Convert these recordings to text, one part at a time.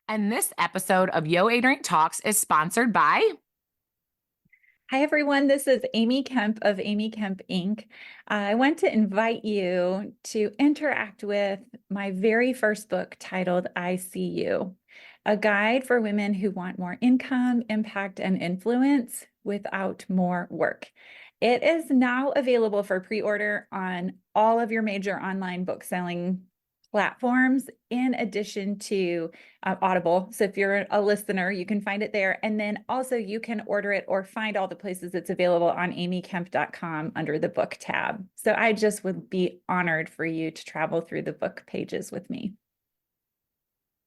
And this episode of Yo Adrian Talks is sponsored by. Hi, everyone. This is Amy Kemp of Amy Kemp Inc. I want to invite you to interact with my very first book titled I See You, a guide for women who want more income, impact, and influence without more work. It is now available for pre-order on all of your major online book selling platforms, in addition to Audible. So if you're a listener, you can find it there. And then also you can order it or find all the places it's available on amykemp.com under the book tab. So I just would be honored for you to travel through the book pages with me.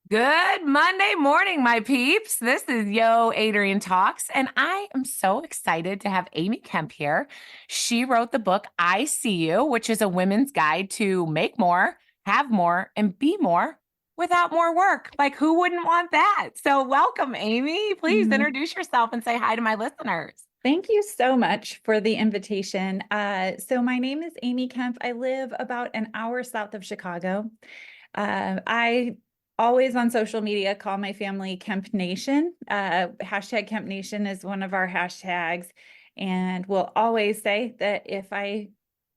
Good Monday morning, my peeps. This is Yo Adrian Talks, and I am so excited to have Amy Kemp here. She wrote the book I See You, which is a women's guide to make more, have more, and be more without more work. Like, who wouldn't want that? So, welcome, Amy. Please Mhm. introduce yourself and say hi to my listeners. Thank you so much for the invitation. So my name is Amy Kemp. I live about an hour south of Chicago. I always on social media call my family Kemp Nation. Hashtag Kemp Nation is one of our hashtags. And we'll always say that if I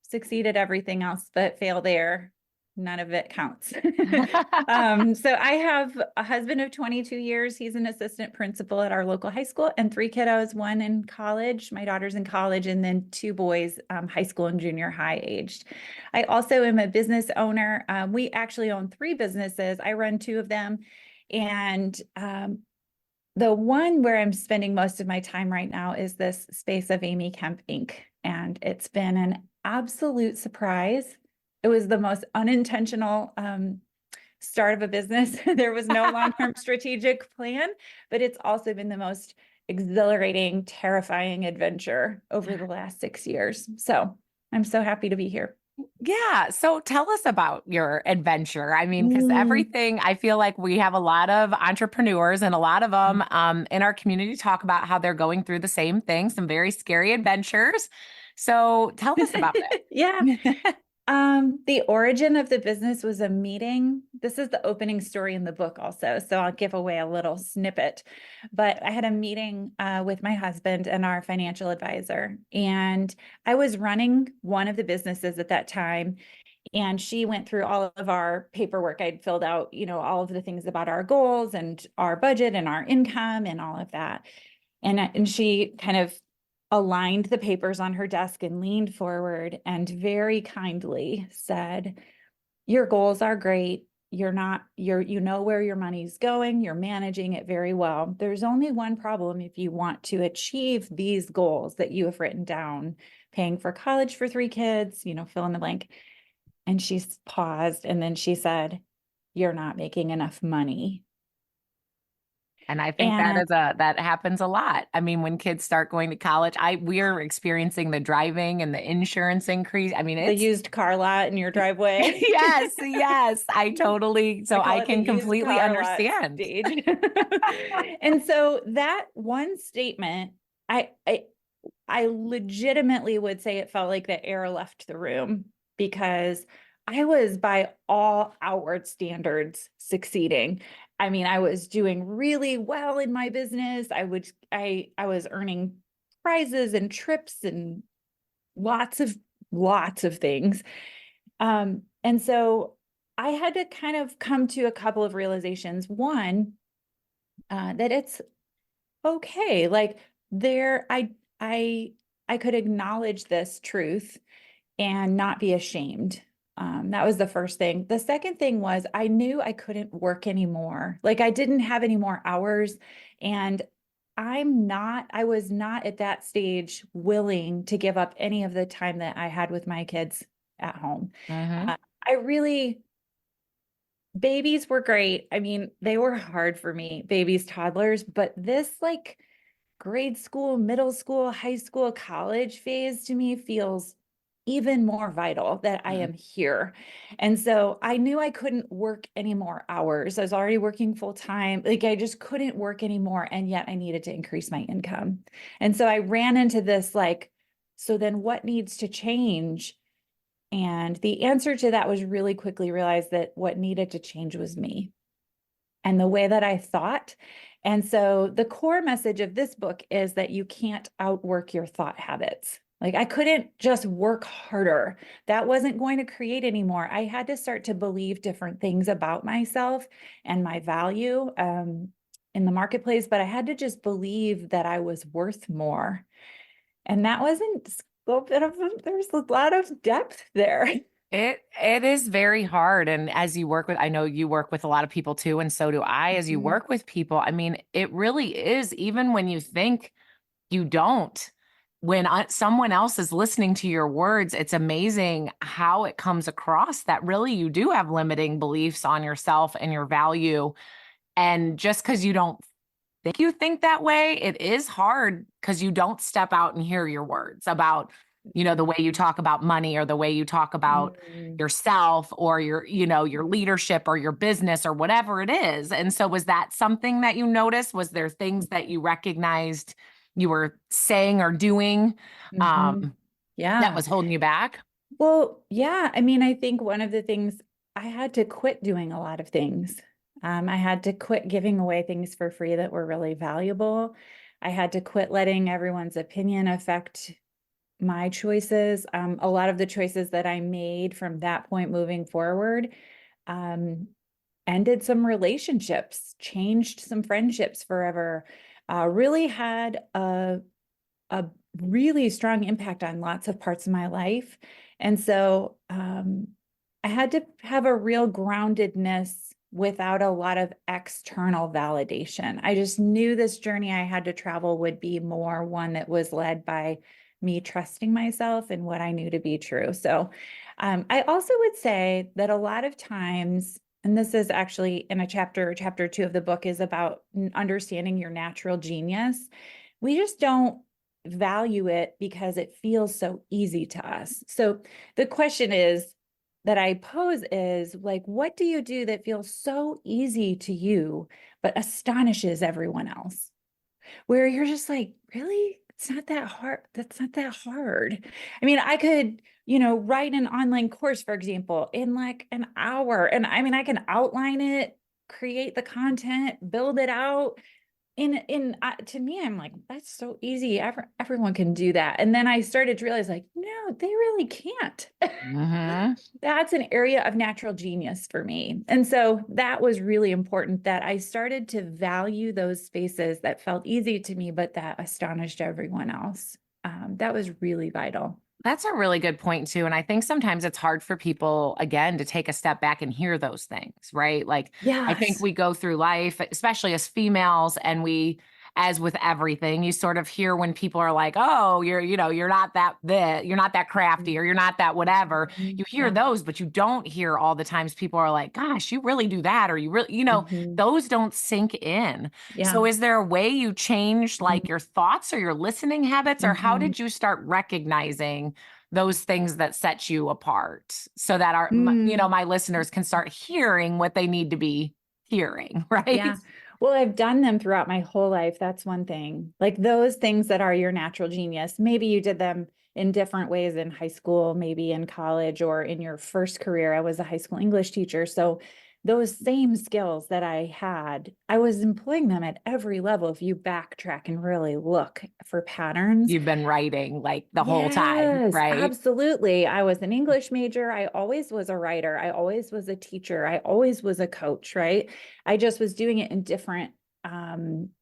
succeed at everything else but fail there, none of it counts. So I have a husband of 22 years. He's an assistant principal at our local high school, and three kiddos, one in college, my daughter's in college, and then two boys, high school and junior high aged. I also am a business owner. We actually own three businesses. I run two of them. And the one where I'm spending most of my time right now is this space of Amy Kemp Inc. And it's been an absolute surprise. It was the most unintentional start of a business. There was no long-term strategic plan, but it's also been the most exhilarating, terrifying adventure over the last 6 years. So I'm so happy to be here. Yeah. So tell us about your adventure. I mean, because Mm. everything, I feel like we have a lot of entrepreneurs and a lot of them in our community talk about how they're going through the same thing, some very scary adventures. So tell us about Yeah. it. The origin of the business was a meeting. This is the opening story in the book also, so I'll give away a little snippet. But I had a meeting with my husband and our financial advisor, and I was running one of the businesses at that time, and she went through all of our paperwork. I'd filled out, all of the things about our goals and our budget and our income and all of that. And she kind of aligned the papers on her desk and leaned forward and very kindly said, "Your goals are great. You know where your money's going. You're managing it very well. There's only one problem if you want to achieve these goals that you have written down, paying for college for three kids, fill in the blank." And she paused and then she said, "You're not making enough money." And I think And that happens a lot. I mean, when kids start going to college, we're experiencing the driving and the insurance increase. I mean, the it's used car lot in your driveway. yes, yes. I So call I it the can used completely car lot understand. stage. And so that one statement, I, I I legitimately would say it felt like the air left the room, because I was by all outward standards succeeding. I mean, I was doing really well in my business. I was earning prizes and trips and lots of things. And so I had to kind of come to a couple of realizations. One, that it's okay. Like there, I, I could acknowledge this truth and not be ashamed. That was the first thing. The second thing was I knew I couldn't work anymore. Like I didn't have any more hours, and I was not at that stage willing to give up any of the time that I had with my kids at home. Mhm. Uh, I really, babies were great. I mean, they were hard for me, babies, toddlers, but this like grade school, middle school, high school, college phase to me feels even more vital that I am here. And so I knew I couldn't work any more hours. I was already working full time. Like I just couldn't work anymore. And yet I needed to increase my income. And so I ran into this like, so then what needs to change? And the answer to that was really quickly realized that what needed to change was me. and the way that I thought. And so the core message of this book is that you can't outwork your thought habits. Like I couldn't just work harder. That wasn't going to create anymore. I had to start to believe different things about myself and my value in the marketplace, but I had to just believe that I was worth more. And that wasn't a bit of there's a lot of depth there. It is very hard. And as you work with, I know you work with a lot of people too, and so do I. As you Mhm. work with people, I mean, it really is, even when you think you don't, when someone else is listening to your words, it's amazing how it comes across that really you do have limiting beliefs on yourself and your value. And just because you don't think you think that way, it is hard because you don't step out and hear your words about, the way you talk about money or the way you talk about Mm. yourself or your leadership or your business or whatever it is. And so was that something that you noticed? Was there things that you recognized you were saying or doing Mhm. um, that Yeah. was holding you back? Well, yeah. I mean, I think one of the things I had to quit doing a lot of things. I had to quit giving away things for free that were really valuable. I had to quit letting everyone's opinion affect my choices. A lot of the choices that I made from that point moving forward um, ended some relationships, changed some friendships forever, really had a really strong impact on lots of parts of my life. And so I had to have a real groundedness without a lot of external validation. I just knew this journey I had to travel would be more one that was led by me trusting myself and what I knew to be true. So I also would say that a lot of times, and this is actually in chapter 2 of the book, is about understanding your natural genius. We just don't value it because it feels so easy to us. So the question is that I pose is like, what do you do that feels so easy to you, but astonishes everyone else? Where you're just like, really? It's not that hard. That's not that hard. I mean, I could, write an online course, for example, in like an hour. And I mean, I can outline it, create the content, build it out, to me, I'm like, that's so easy. Everyone can do that. And then I started to realize, like, no, they really can't. Hmm. That's an area of natural genius for me. And so that was really important that I started to value those spaces that felt easy to me, but that astonished everyone else. That was really vital. That's a really good point too. And I think sometimes it's hard for people, again, to take a step back and hear those things, right? Like, I think Yes. we go through life, especially as females, and as with everything, you sort of hear when people are like, oh, you're not you're not that crafty or you're not that whatever. Mhm. You hear Yeah. those, but you don't hear all the times people are like, gosh, you really do that. Or you really, Mhm. those don't sink in. Yeah. So is there a way you changed like your thoughts or your listening habits, or how Mhm. did you start recognizing those things that set you apart so that Mm. my listeners can start hearing what they need to be hearing, right? Yeah. Well, I've done them throughout my whole life. That's one thing. Like those things that are your natural genius. Maybe you did them in different ways in high school, maybe in college or in your first career. I was a high school English teacher. So those same skills that I had, I was employing them at every level. If you backtrack and really look for patterns. You've been writing like the whole time, Yes, right? absolutely. I was an English major. I always was a writer. I always was a teacher. I always was a coach, right? I just was doing it in different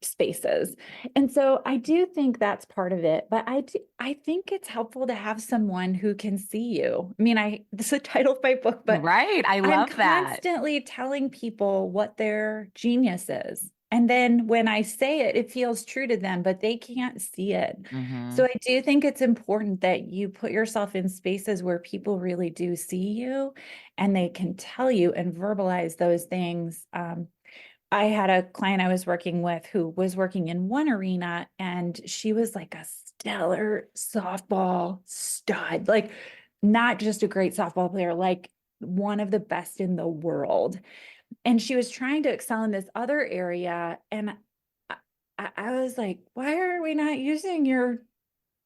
spaces. And so I do think that's part of it, but I think it's helpful to have someone who can see you. I mean, this is the title of my book, but Right. I I'm love that. constantly telling people what their genius is. And then when I say it, it feels true to them, but they can't see it. So Hmm. I do think it's important that you put yourself in spaces where people really do see you and they can tell you and verbalize those things. I had a client I was working with who was working in one arena and she was like a stellar softball stud, like not just a great softball player, like one of the best in the world. And she was trying to excel in this other area. And I was like, why are we not using your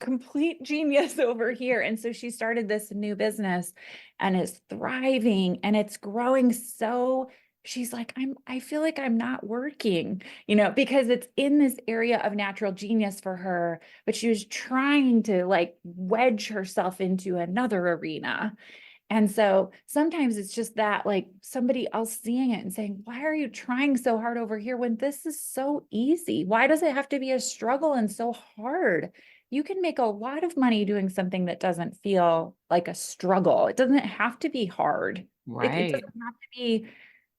complete genius over here? And so she started this new business and it's thriving and it's growing so she's like, I feel like I'm not working, because it's in this area of natural genius for her, but she was trying to like wedge herself into another arena. And so sometimes it's just that, like, somebody else seeing it and saying, why are you trying so hard over here when this is so easy? Why does it have to be a struggle and so hard? You can make a lot of money doing something that doesn't feel like a struggle. It doesn't have to be hard. It Right. doesn't have to be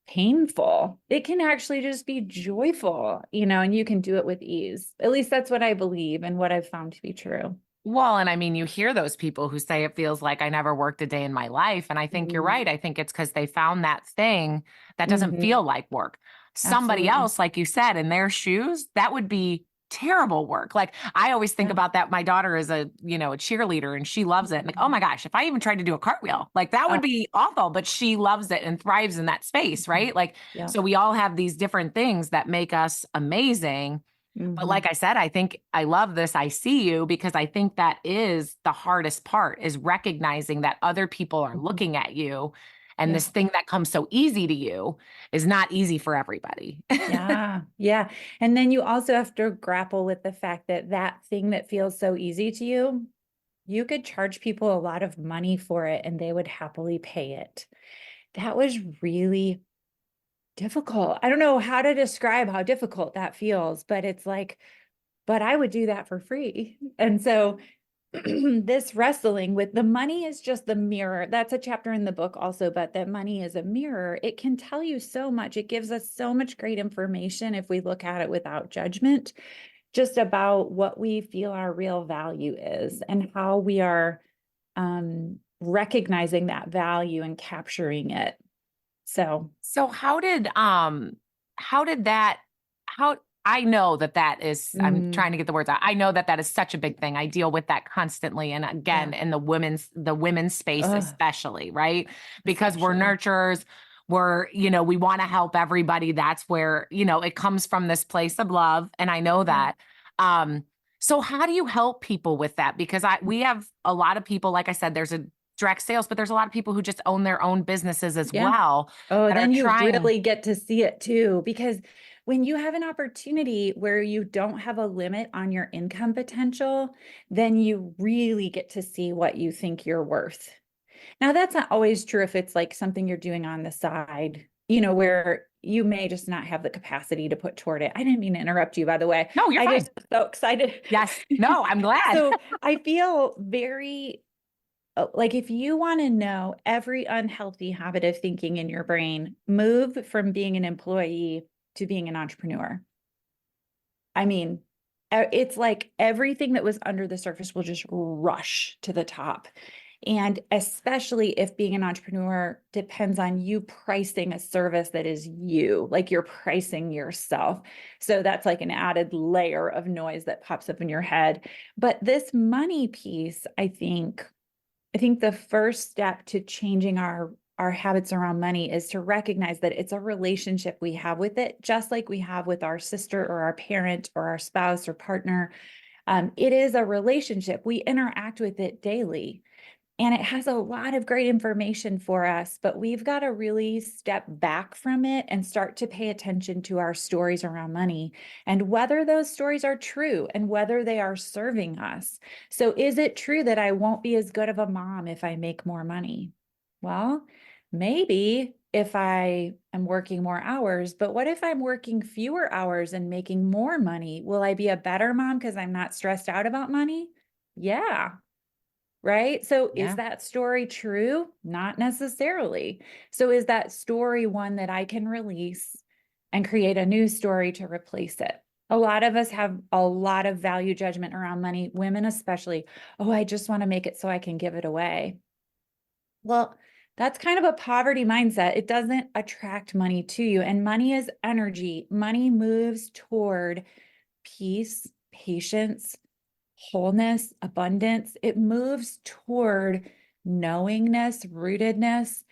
painful. It can actually just be joyful, and you can do it with ease. At least that's what I believe and what I've found to be true. Well, and I mean, you hear those people who say it feels like I never worked a day in my life. And I think you're right. I think it's because they found that thing that doesn't Mm-hmm. feel like work. Somebody Absolutely. else, like you said, in their shoes, that would be terrible work. Like I always think Yeah. about that. My daughter is a cheerleader and she loves it. And like, oh my gosh, if I even tried to do a cartwheel, like that Uh, would be awful, but she loves it and thrives in that space, right? Like, yeah. so we all have these different things that make us amazing. But Mm-hmm. like I said, I think I love this. I see you because I think that is the hardest part is recognizing that other people are Mm-hmm. looking at you. And Yeah. this thing that comes so easy to you is not easy for everybody. Yeah. Yeah. And then you also have to grapple with the fact that that thing that feels so easy to you, you could charge people a lot of money for it and they would happily pay it. That was really difficult. I don't know how to describe how difficult that feels, but it's like, but I would do that for free. And so this wrestling with the money is just the mirror. That's a chapter in the book also, but that money is a mirror. It can tell you so much. It gives us so much great information if we look at it without judgment, just about what we feel our real value is and how we are recognizing that value and capturing it. So, So how did that how I know that that is I'm mm, trying to get the words out. I know that that is such a big thing. I deal with that constantly and yeah, again in the women's space especially, right? Because we're especially. nurturers, we want to help everybody. That's where, it comes from this place of love and I know Yeah. that. Um so how do you help people with that? Because we have a lot of people like I said there's a direct sales, but there's a lot of people who just own their own businesses as Yeah. well Oh, that are then you trying. really get to see it too, because when you have an opportunity where you don't have a limit on your income potential, then you really get to see what you think you're worth. Now, that's not always true if it's like something you're doing on the side, where you may just not have the capacity to put toward it. I didn't mean to interrupt you, by the way. No, you're I fine. just so excited. Yes. No, I'm glad. So I feel very like if you want to know every unhealthy habit of thinking in your brain, move from being an employee to being an entrepreneur. I mean, it's like everything that was under the surface will just rush to the top. And especially if being an entrepreneur depends on you pricing a service that is you, like you're pricing yourself. So that's like an added layer of noise that pops up in your head. But this money piece, I think the first step to changing our habits around money is to recognize that it's a relationship we have with it, just like we have with our sister or our parent or our spouse or partner. It is a relationship. We interact with it daily. And it has a lot of great information for us, but we've got to really step back from it and start to pay attention to our stories around money and whether those stories are true and whether they are serving us. So, is it true that I won't be as good of a mom if I make more money? Well, maybe if I am working more hours, but what if I'm working fewer hours and making more money? Will I be a better mom because I'm not stressed out about money? Yeah, right? So is Yeah. that story true? Not necessarily. So is that story one that I can release and create a new story to replace it? A lot of us have a lot of value judgment around money, women especially. Oh, I just want to make it so I can give it away. Well, that's kind of a poverty mindset. It doesn't attract money to you. And money is energy. Money moves toward peace, patience, wholeness, abundance. It moves toward knowingness, rootedness.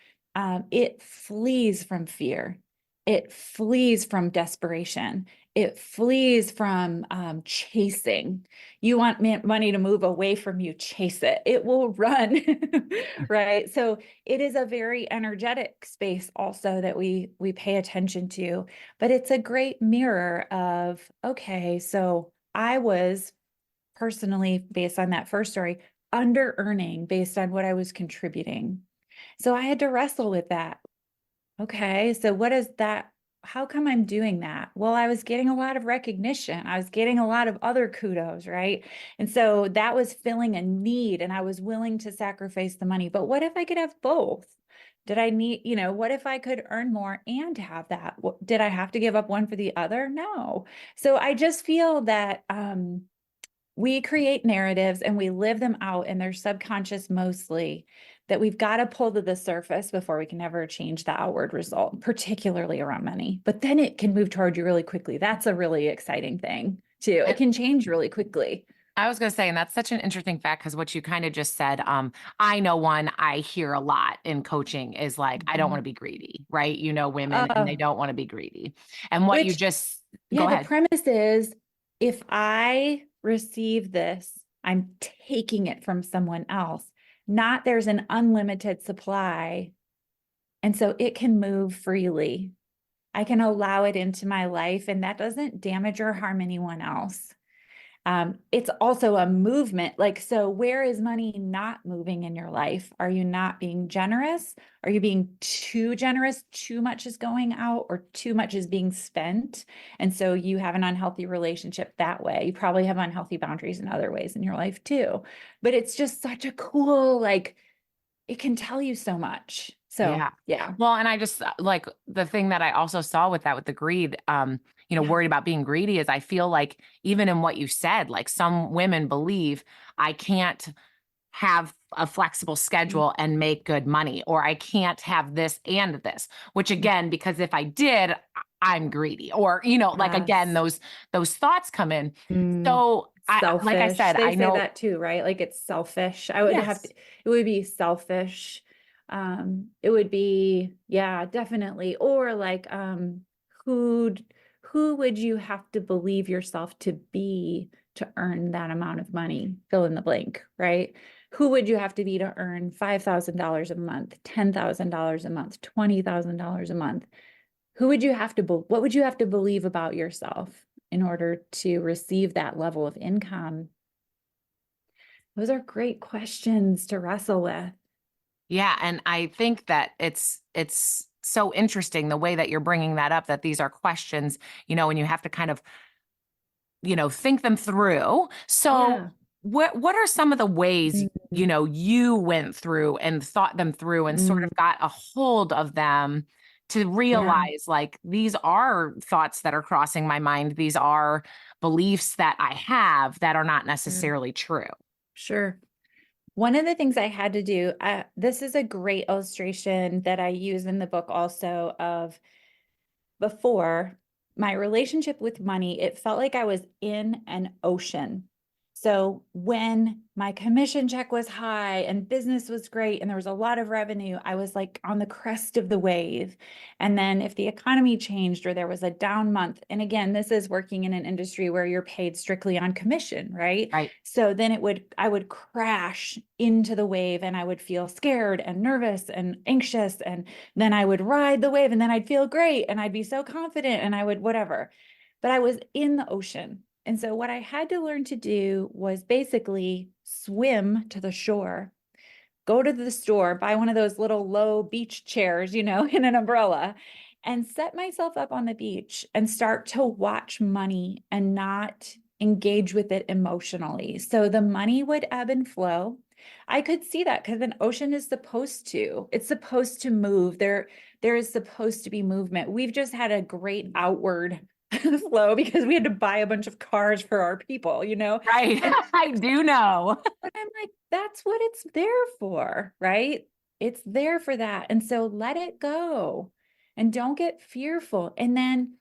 It flees from fear. It flees from desperation. It flees from chasing. You want money to move away from you, chase it. It will run, right? So it is a very energetic space also that we pay attention to, but it's a great mirror of, okay, so I was personally, based on that first story, under earning based on what I was contributing. So I had to wrestle with that. Okay, so what is that? How come I'm doing that? Well, I was getting a lot of recognition. I was getting a lot of other kudos, right? And so that was filling a need, and I was willing to sacrifice the money. But what if I could have both? Did I need, what if I could earn more and have that? Did I have to give up one for the other? No. So I just feel that we create narratives and we live them out, and they're subconscious mostly, that we've got to pull to the surface before we can ever change the outward result, particularly around money. But then it can move toward you really quickly. That's a really exciting thing too. It And can change really quickly. I was going to say, and that's such an interesting fact because what you kind of just said, I know one I hear a lot in coaching is like, I don't want to be greedy, right? You know, women and they Uh, don't want to be greedy. And what you which, just yeah, go the ahead. premise is, if I receive this, I'm taking it from someone else, not there's an unlimited supply. And so it can move freely. I can allow it into my life, and that doesn't damage or harm anyone else. It's also a movement. Like, so where is money not moving in your life? Are you not being generous? Are you being too generous? Too much is going out, or too much is being spent. And so you have an unhealthy relationship that way. You probably have unhealthy boundaries in other ways in your life too. But it's just such a cool, like, it can tell you so much. So Yeah. yeah, Well, and I just like the thing that I also saw with that, with the greed, yeah. worried about being greedy is I feel like even in what you said, like some women believe I can't have a flexible Mm, schedule and make good money, or I can't have this and this, which again, because if I did, I'm greedy, or, like again, yes. those thoughts come in. Mm, So like I selfish. said, They I say know, that too, right? Like it's selfish. I would have to, yes, it would be selfish. It would be, yeah, definitely. Or like, who, who would you have to believe yourself to be to earn that amount of money? Fill in the blank, right? Who would you have to be to earn $5,000 a month, $10,000 a month, $20,000 a month? Who would you have to, what would you have to believe about yourself in order to receive that level of income? Those are great questions to wrestle with. yeah, and I think that it's so interesting the way that you're bringing that up, that these are questions, and you have to kind of think them through. So Yeah. what are some of the ways, Mm, you went through and thought them through and sort mm, of got a hold of them to yeah. realize like these are thoughts that are crossing my mind. These are beliefs that I have that are not Sure. necessarily true. Sure. One of the things I had to do, this is a great illustration that I use in the book also, of before my relationship with money, it felt like I was in an ocean. So when my commission check was high and business was great and there was a lot of revenue, I was like on the crest of the wave. And then if the economy changed or there was a down month, and again, this is working in an industry where you're paid strictly on commission, right? Right. So then I would crash into the wave, and I would feel scared and nervous and anxious, and then I would ride the wave, and then I'd feel great and I'd be so confident and I would whatever. But I was in the ocean. And so what I had to learn to do was basically swim to the shore, go to the store, buy one of those little low beach chairs, in an umbrella, and set myself up on the beach and start to watch money and not engage with it emotionally. So the money would ebb and flow. I could see that because an ocean is supposed to, it's supposed to move. There is supposed to be movement. We've just had a great outward flow because we had to buy a bunch of cars for our people. Right. And I do know. but I'm like, that's what it's there for, right? It's there for that. And so let it go and don't get fearful. And then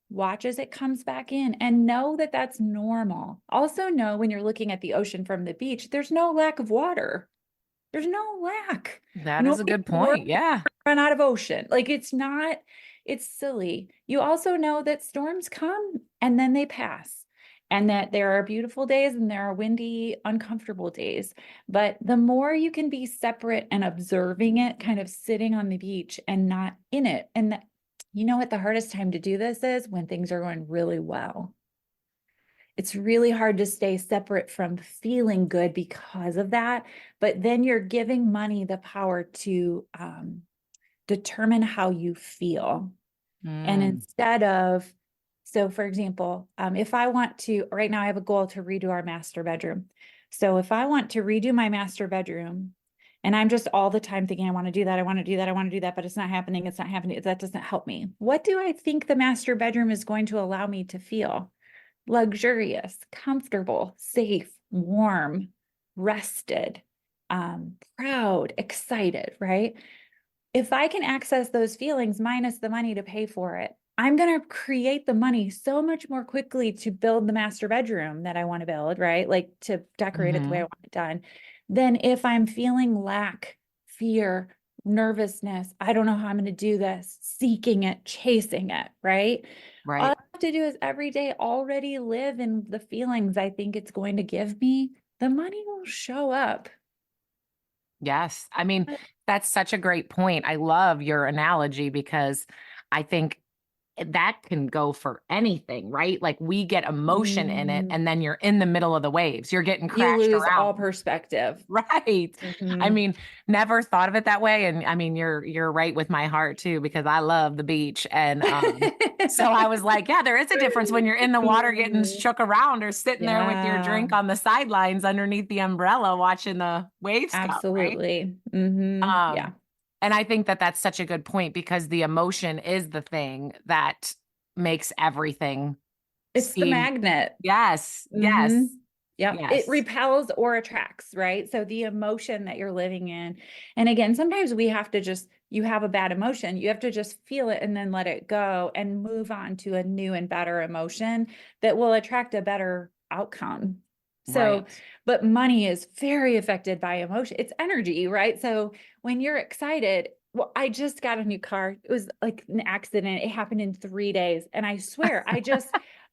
watch as it comes back in, and know that that's normal. Also, know when you're looking at the ocean from the beach, there's no lack of water. There's no lack. That is a Nobody good worked point. Yeah. to run out of ocean. Like, it's not, It's silly. You also know that storms come and then they pass, and that there are beautiful days and there are windy, uncomfortable days. But the more you can be separate and observing it, kind of sitting on the beach and not in it. And that, you know what the hardest time to do this is? When things are going really well. It's really hard to stay separate from feeling good because of that. But then you're giving money the power to determine how you feel. And Mm, instead of, so for example, if I want to, right now I have a goal to redo our master bedroom. So if I want to redo my master bedroom, and I'm just all the time thinking, I want to do that, I want to do that, I want to do that, but it's not happening, it's not happening, that doesn't help me. What do I think the master bedroom is going to allow me to feel? Luxurious, comfortable, safe, warm, rested, proud, excited, right? If I can access those feelings minus the money to pay for it, I'm going to create the money so much more quickly to build the master bedroom that I want to build, right? Like to decorate it the way I hmm. want it done. Then if I'm feeling lack, fear, nervousness, I don't know how I'm going to do this, seeking it, chasing it, right? All I Right. have to do is every day already live in the feelings I think it's going to give me. The money will show up. Yes. I mean, that's such a great point. I love your analogy because I think that can go for anything, right? Like we get emotion in it Mm, and then you're in the middle of the waves. You're getting you crashed lose around. all perspective. Right. I Mhm. mean, never thought of it that way. And I mean, you're right with my heart too, because I love the beach. And so I was like, yeah, there is a difference when you're in the water getting Mhm. shook around or sitting there with your Yeah, drink on the sidelines underneath the umbrella watching the waves come, right? absolutely. Yeah. Um, and I think that that's such a good point because the emotion is the thing that makes everything It's the seem magnet. yes, hmm yes, Yep. It yes, repels or attracts, right? So the emotion that you're living in. And again, sometimes we have to just, you have a bad emotion, you have to just feel it and then let it go and move on to a new and better emotion that will attract a better outcome. So, right, but money is very affected by emotion. It's energy, right? So when you're excited, well, I just got a new car. It was like an accident. It happened in 3 days. And I swear,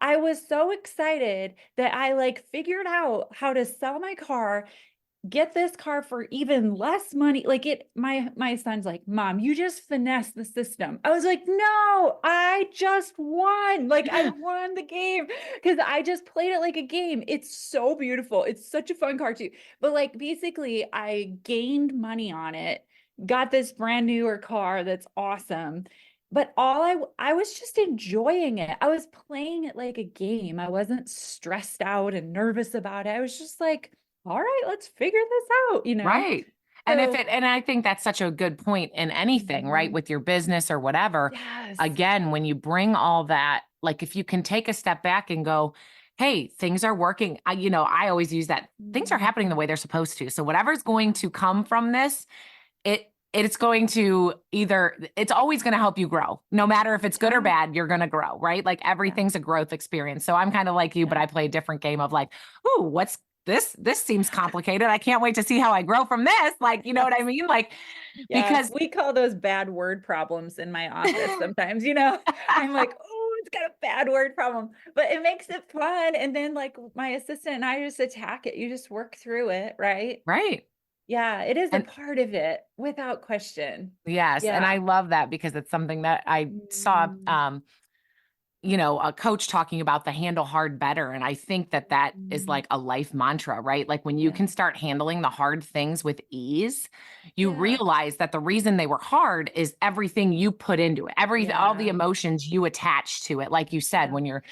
I was so excited that I like figured out how to sell my car, get this car for even less money. Like it, my son's like, Mom, you just finessed the system. I was like, no, I just won. Like I won the game because I just played it like a game. It's so beautiful. It's such a fun car too. But like basically, I gained money on it, got this brand newer car that's awesome. But I was just enjoying it. I was playing it like a game. I wasn't stressed out and nervous about it. I was just like, all right, let's figure this out, you know? right. And if So, it, and I think that's such a good point in anything, right? mhm, With your business or whatever. yes. Again, when you bring all that, like if you can take a step back and go, hey, things are working. I always use that things are happening the Mhm. way they're supposed to. So whatever's going Yeah. to come from this, it's going to it's always going to help you grow. No matter if it's good or Yeah. bad, you're going to grow, right? Like Yeah. everything's a growth experience. So I'm kind of like you, but Yeah. I play a different game of like, ooh, what's this seems complicated. I can't wait to see how I grow from this. Like, you know what I Yes. mean? Like, Yes. because We call those bad word problems in my office sometimes, you know? I'm like, oh, it's got a bad word problem, but it makes it fun. And then like my assistant and I just attack it. You just work through it, right? right. Yeah, it is a And part of it without question. yes, and Yeah. I love that because it's something that I saw Mm, a coach talking about the handle hard better. And I think that that is mhm. like a life mantra, right? Like when you Yeah. can start handling the hard things with ease, you Yeah. realize that the reason they were hard is everything you put into it, all the Yeah. emotions you attach to it. Like you said, Yeah. when you're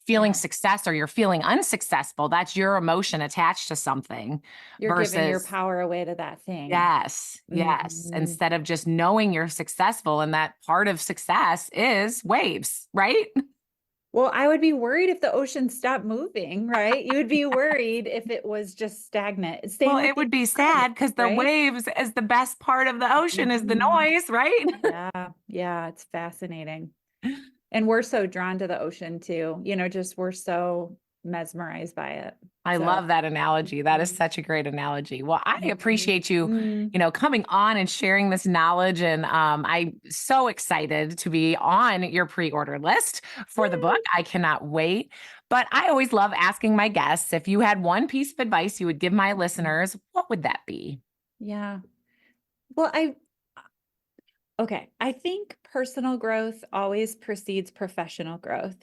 feeling Yeah. success or you're feeling unsuccessful, that's your emotion attached to something You're giving your versus power away to that thing. yes, yes. Mhm. Instead of just knowing you're successful and that part of success is waves, right? Well, I would be worried if the ocean stopped moving, right? You would be worried if it was just stagnant. Well, Same with it the would be economy, sad because the right? waves is the best part of the ocean is the Mhm. noise, right? Yeah, yeah, it's fascinating. And we're so drawn to the ocean too. You know, just we're so mesmerized by it. I So, love that analogy. That is mhm, such a great analogy. Well, I mhm, appreciate you, mm, coming on and sharing this knowledge. And I'm so excited to be on your pre-order list for the book. yay. I cannot wait. But I always love asking my guests, if you had one piece of advice you would give my Mhm. listeners, what would that be? Yeah. Well, okay. I think personal growth always precedes professional growth.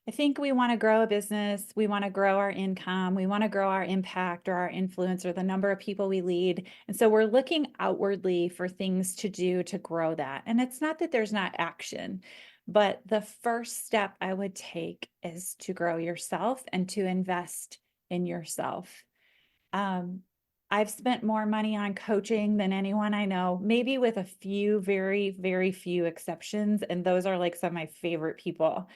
I think we want to grow a business, we want to grow our income, we want to grow our impact or our influence or the number of people we lead. And so we're looking outwardly for things to do to grow that. And it's not that there's not action, but the first step I would take is to grow yourself and to invest in yourself. Um, I've spent more money on coaching than anyone I know, maybe with a few very, very few exceptions. And those are like some of my favorite people.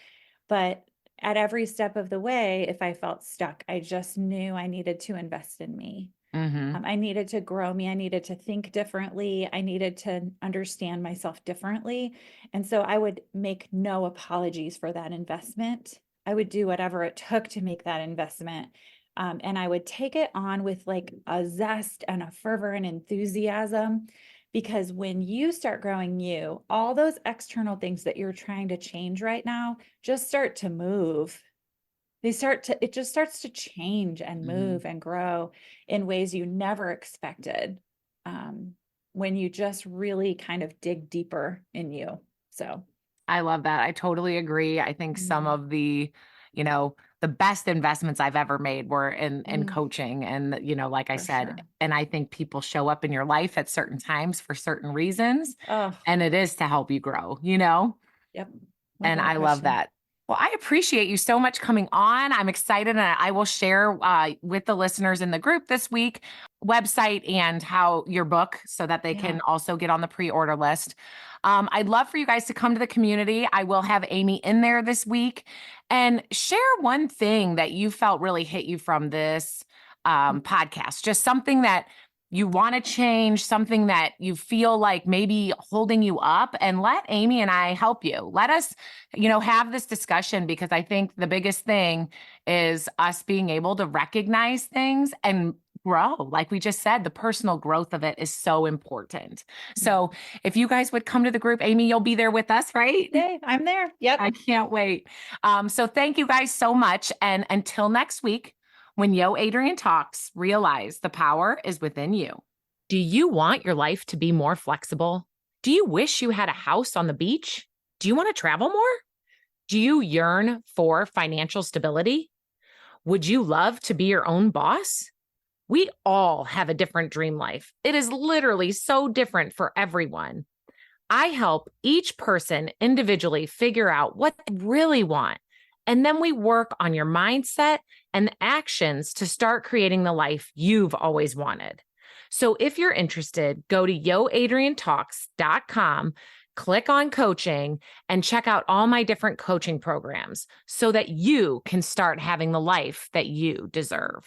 But at every step of the way, if I felt stuck, I just knew I needed to invest in me. Hmm. I needed to grow me. I needed to think differently. I needed to understand myself differently. And so I would make no apologies for that investment. I would do whatever it took to make that investment. And I would take it on with like a zest and a fervor and enthusiasm. Because when you start growing you, all those external things that you're trying to change right now just start to move. It just starts to change and Hmm. move and grow in ways you never expected, um, when you just really kind of dig deeper in you. So, I love that. I totally agree. I think some mm, of you know, the best investments I've ever made were in mm, coaching. And, like I for said, sure. and I think people show up in your life at certain times for certain reasons, Oh, and it is to help you grow. yep, And without I love question. that. Well, I appreciate you so much coming on. I'm excited, and I will share with the listeners in the group this week website and how your book, so that they Yeah. can also get on the pre-order list. I'd love for you guys to come to the community. I will have Amy in there this week and share one thing that you felt really hit you from this podcast. Just something that you want to change, something that you feel like maybe holding you up, and let Amy and I help you. Let us have this discussion, because I think the biggest thing is us being able to recognize things and grow. Like we just said, the personal growth of it is so important. So if you guys would come to the group, Amy, you'll be there with us, right? Yay, I'm there. Yep. I can't wait. So thank you guys so much. And until next week, when Yo Adrian talks, realize the power is within you. Do you want your life to be more flexible? Do you wish you had a house on the beach? Do you want to travel more? Do you yearn for financial stability? Would you love to be your own boss? We all have a different dream life. It is literally so different for everyone. I help each person individually figure out what they really want. And then we work on your mindset and actions to start creating the life you've always wanted. So if you're interested, go to yoadriantalks.com, click on coaching, and check out all my different coaching programs so that you can start having the life that you deserve.